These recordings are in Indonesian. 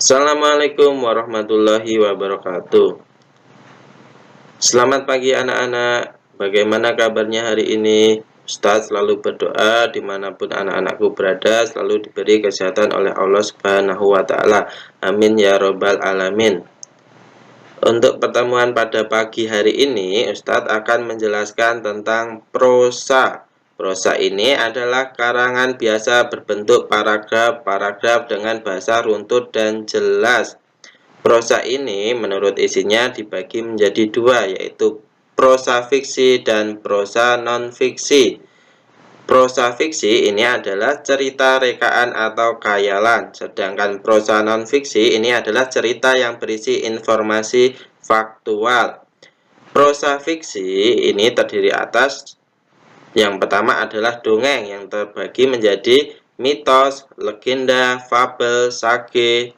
Assalamualaikum warahmatullahi wabarakatuh. Selamat pagi anak-anak. Bagaimana kabarnya hari ini? Ustadz selalu berdoa dimanapun anak-anakku berada selalu diberi kesehatan oleh Allah Subhanahu wa Ta'ala. Amin ya Robbal 'Alamin. Untuk pertemuan pada pagi hari ini, Ustadz akan menjelaskan tentang prosa. Prosa ini adalah karangan biasa berbentuk paragraf dengan bahasa runtut dan jelas. Prosa ini menurut isinya dibagi menjadi dua, yaitu prosa fiksi dan prosa non-fiksi. Prosa fiksi ini adalah cerita rekaan atau khayalan, sedangkan prosa non-fiksi ini adalah cerita yang berisi informasi faktual. Prosa fiksi ini terdiri atas yang pertama adalah dongeng yang terbagi menjadi mitos, legenda, fabel, sage,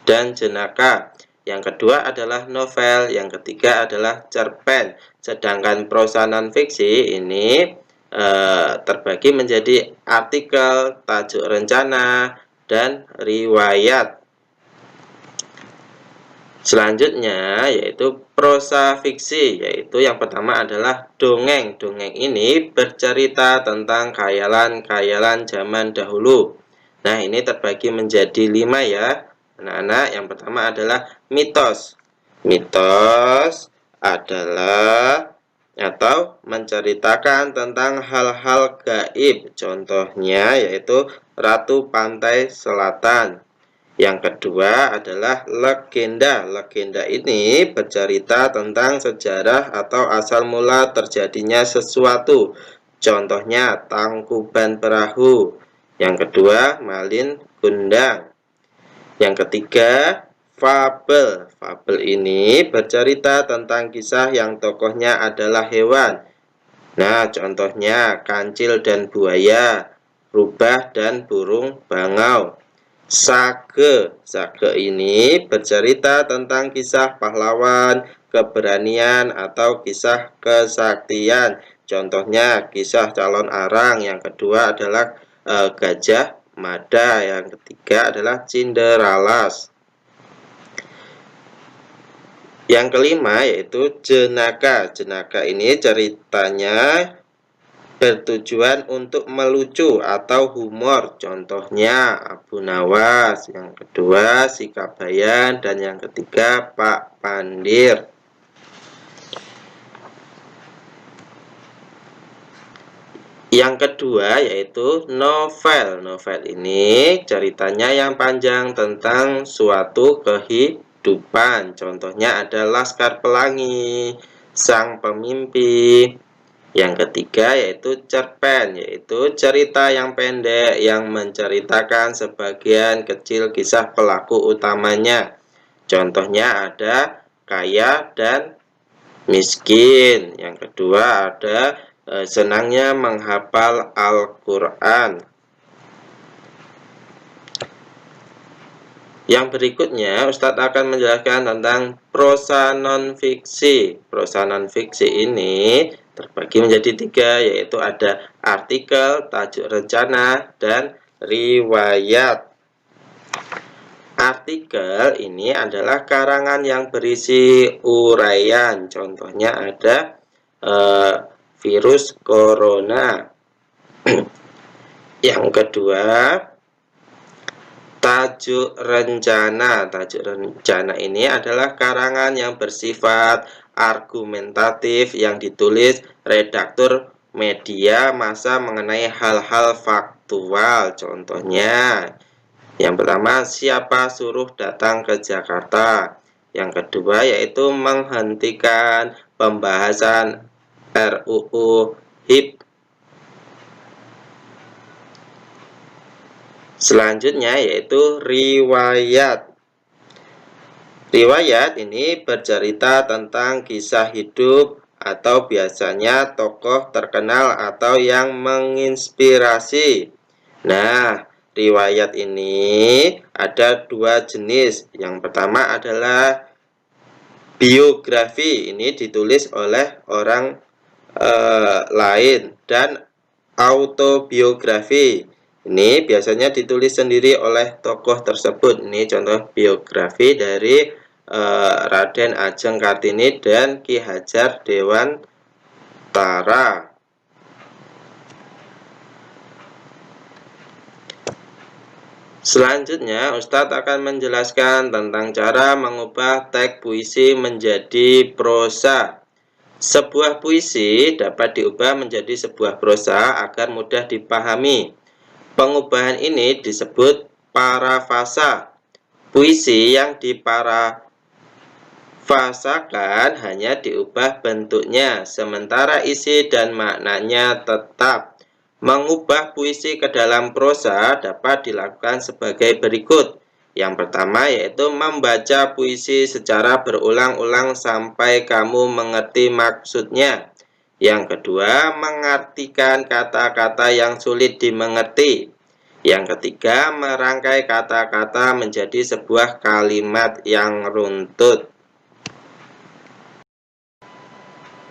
dan jenaka. Yang kedua adalah novel, yang ketiga adalah cerpen. Sedangkan prosa non-fiksi ini terbagi menjadi artikel, tajuk rencana, dan riwayat. Selanjutnya yaitu prosa fiksi, yaitu yang pertama adalah dongeng. Dongeng ini bercerita tentang khayalan-khayalan zaman dahulu. Nah, ini terbagi menjadi 5 ya anak-anak. Yang pertama adalah mitos. Mitos adalah atau menceritakan tentang hal-hal gaib. Contohnya yaitu Ratu Pantai Selatan. Yang kedua adalah legenda. Legenda ini bercerita tentang sejarah atau asal mula terjadinya sesuatu. Contohnya Tangkuban Perahu. Yang kedua Malin Kundang. Yang ketiga fabel. Fabel ini bercerita tentang kisah yang tokohnya adalah hewan. Nah, contohnya kancil dan buaya, rubah dan burung bangau. Sage. Sage ini bercerita tentang kisah pahlawan, keberanian, atau kisah kesaktian. Contohnya kisah calon arang. Yang kedua adalah Gajah Mada. Yang ketiga adalah Cinderalas. Yang kelima yaitu jenaka. Jenaka ini ceritanya bertujuan untuk melucu atau humor. Contohnya Abu Nawas. Yang kedua Sikabayan. Dan yang ketiga Pak Pandir. Yang kedua yaitu novel. Novel ini ceritanya yang panjang tentang suatu kehidupan. Contohnya ada Laskar Pelangi, Sang Pemimpi. Yang ketiga yaitu cerpen, yaitu cerita yang pendek yang menceritakan sebagian kecil kisah pelaku utamanya. Contohnya ada Kaya dan Miskin. Yang kedua ada senangnya menghafal Al-Quran. Yang berikutnya Ustadz akan menjelaskan tentang prosa non-fiksi. Prosa non-fiksi ini terbagi menjadi 3, yaitu ada artikel, tajuk rencana, dan riwayat. Artikel ini adalah karangan yang berisi uraian. Contohnya ada virus corona. Yang kedua tajuk rencana. Tajuk rencana ini adalah karangan yang bersifat argumentatif yang ditulis redaktur media massa mengenai hal-hal faktual. Contohnya yang pertama siapa suruh datang ke Jakarta. Yang kedua yaitu menghentikan pembahasan RUU HIP. Selanjutnya yaitu riwayat. Riwayat ini bercerita tentang kisah hidup atau biasanya tokoh terkenal atau yang menginspirasi. Nah, riwayat ini ada 2 jenis. Yang pertama adalah biografi. Ini ditulis oleh orang lain, dan autobiografi. Ini biasanya ditulis sendiri oleh tokoh tersebut. Ini contoh biografi dari Raden Ajeng Kartini dan Ki Hajar Dewantara. Selanjutnya, Ustadz akan menjelaskan tentang cara mengubah teks puisi menjadi prosa. Sebuah puisi dapat diubah menjadi sebuah prosa agar mudah dipahami. Pengubahan ini disebut parafasa. Puisi yang diparafasakan hanya diubah bentuknya, sementara isi dan maknanya tetap. Mengubah puisi ke dalam prosa dapat dilakukan sebagai berikut. Yang pertama yaitu membaca puisi secara berulang-ulang sampai kamu mengerti maksudnya. Yang kedua, mengartikan kata-kata yang sulit dimengerti. Yang ketiga, merangkai kata-kata menjadi sebuah kalimat yang runtut.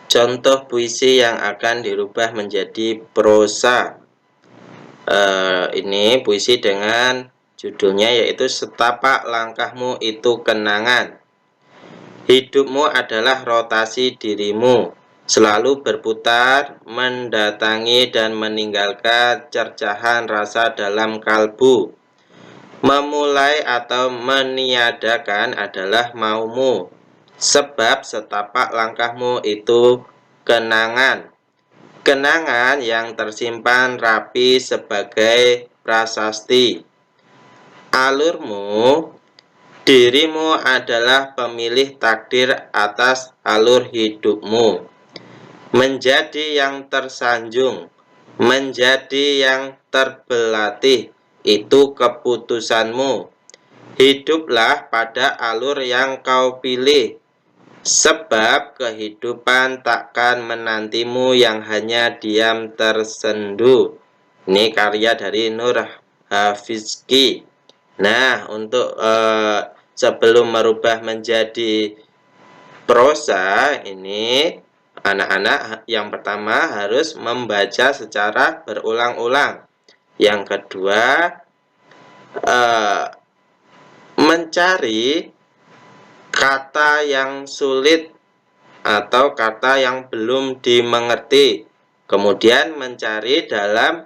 Contoh puisi yang akan dirubah menjadi prosa. Ini puisi dengan judulnya yaitu Setapak Langkahmu Itu Kenangan. Hidupmu adalah rotasi dirimu, selalu berputar, mendatangi dan meninggalkan cercahan rasa dalam kalbu. Memulai atau meniadakan adalah maumu, sebab setapak langkahmu itu kenangan. Kenangan yang tersimpan rapi sebagai prasasti. Alurmu, dirimu adalah pemilih takdir atas alur hidupmu. Menjadi yang tersanjung, menjadi yang terbelatih, itu keputusanmu. Hiduplah pada alur yang kau pilih, sebab kehidupan takkan menantimu yang hanya diam tersendu. Ini karya dari Nur Hafizki. Nah, untuk sebelum merubah menjadi prosa ini, anak-anak yang pertama harus membaca secara berulang-ulang. Yang kedua, mencari kata yang sulit atau kata yang belum dimengerti. Kemudian mencari dalam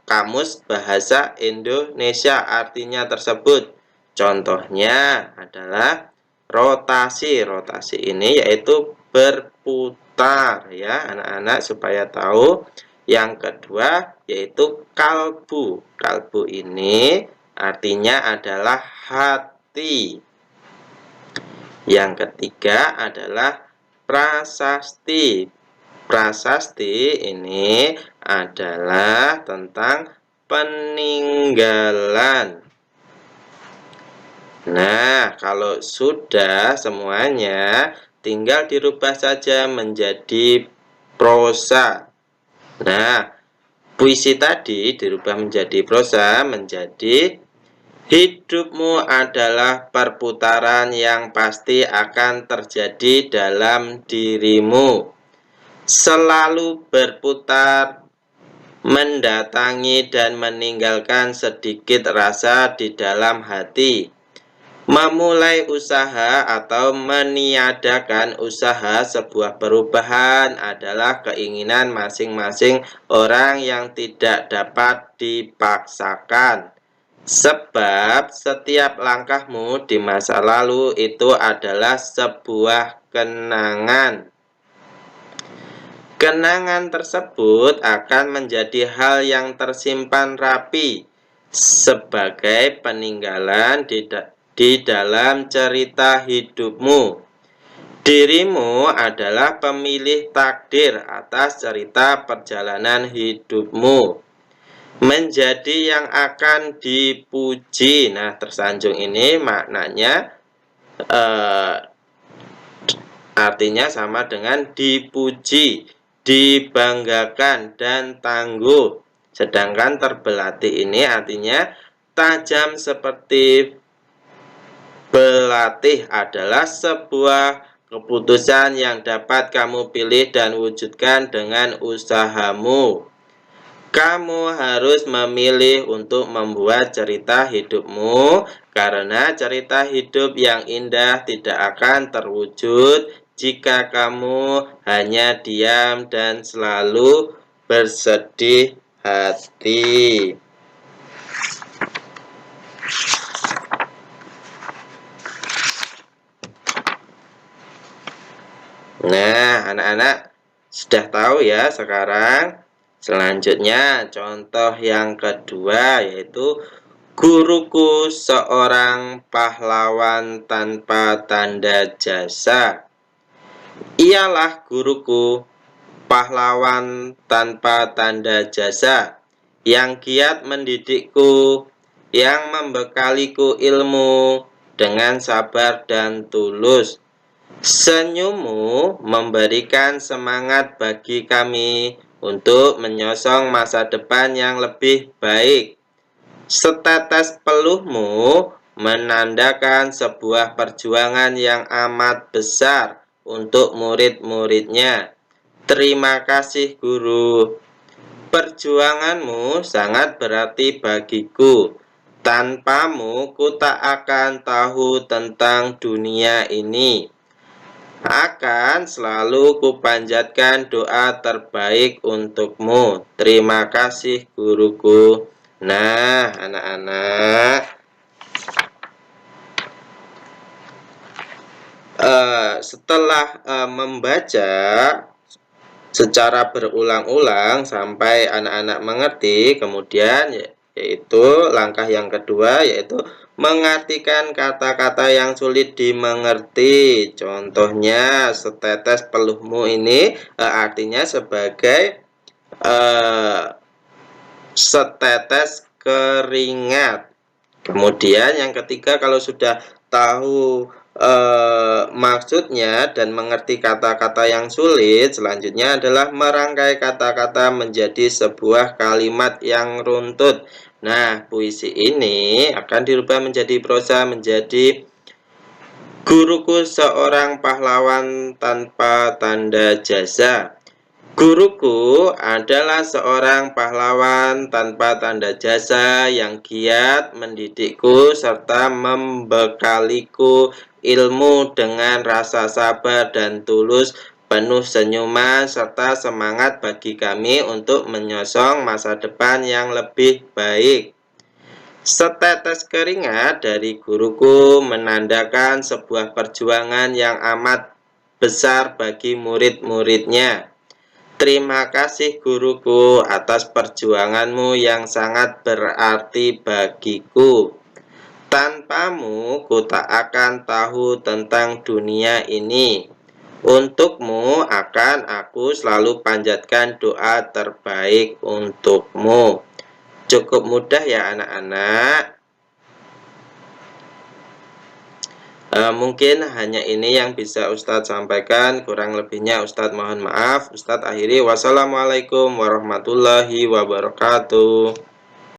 kamus bahasa Indonesia artinya tersebut. Contohnya adalah rotasi. Rotasi ini yaitu berputar ya anak-anak supaya tahu. Yang kedua yaitu kalbu. Kalbu ini artinya adalah hati. Yang ketiga adalah prasasti. Prasasti ini adalah tentang peninggalan. Nah, kalau sudah semuanya, tinggal dirubah saja menjadi prosa. Nah, puisi tadi dirubah menjadi prosa menjadi: hidupmu adalah perputaran yang pasti akan terjadi dalam dirimu. Selalu berputar, mendatangi dan meninggalkan sedikit rasa di dalam hati. Memulai usaha atau meniadakan usaha sebuah perubahan adalah keinginan masing-masing orang yang tidak dapat dipaksakan. Sebab setiap langkahmu di masa lalu itu adalah sebuah kenangan. Kenangan tersebut akan menjadi hal yang tersimpan rapi sebagai peninggalan di dalam cerita hidupmu. Dirimu adalah pemilih takdir atas cerita perjalanan hidupmu. Menjadi yang akan dipuji. Nah, tersanjung ini maknanya artinya sama dengan dipuji, dibanggakan, dan tangguh. Sedangkan terbelatih ini artinya tajam seperti belatih adalah sebuah keputusan yang dapat kamu pilih dan wujudkan dengan usahamu. Kamu harus memilih untuk membuat cerita hidupmu, karena cerita hidup yang indah tidak akan terwujud jika kamu hanya diam dan selalu bersedih hati. Nah, anak-anak sudah tahu ya sekarang. Selanjutnya, contoh yang kedua yaitu guruku seorang pahlawan tanpa tanda jasa. Ialah guruku, pahlawan tanpa tanda jasa, yang giat mendidikku, yang membekaliku ilmu dengan sabar dan tulus. Senyummu memberikan semangat bagi kami untuk menyosong masa depan yang lebih baik. Setetes peluhmu menandakan sebuah perjuangan yang amat besar untuk murid-muridnya. Terima kasih guru. Perjuanganmu sangat berarti bagiku. Tanpamu ku tak akan tahu tentang dunia ini. Akan selalu kupanjatkan doa terbaik untukmu. Terima kasih guruku. Nah, anak-anak, setelah membaca secara berulang-ulang sampai anak-anak mengerti, kemudian yaitu langkah yang kedua yaitu mengartikan kata-kata yang sulit dimengerti. Contohnya setetes peluhmu ini artinya sebagai setetes keringat. Kemudian yang ketiga, kalau sudah tahu maksudnya dan mengerti kata-kata yang sulit, selanjutnya adalah merangkai kata-kata menjadi sebuah kalimat yang runtut. Nah, puisi ini akan dirubah menjadi prosa menjadi guruku seorang pahlawan tanpa tanda jasa. Guruku adalah seorang pahlawan tanpa tanda jasa yang giat mendidikku serta membekaliku ilmu dengan rasa sabar dan tulus, penuh senyuman serta semangat bagi kami untuk menyosong masa depan yang lebih baik. Setetes keringat dari guruku menandakan sebuah perjuangan yang amat besar bagi murid-muridnya. Terima kasih guruku atas perjuanganmu yang sangat berarti bagiku. Tanpamu ku tak akan tahu tentang dunia ini. Untukmu akan aku selalu panjatkan doa terbaik untukmu. Cukup mudah ya anak-anak. Mungkin hanya ini yang bisa Ustadz sampaikan, kurang lebihnya Ustadz mohon maaf. Ustadz akhiri, wassalamualaikum warahmatullahi wabarakatuh.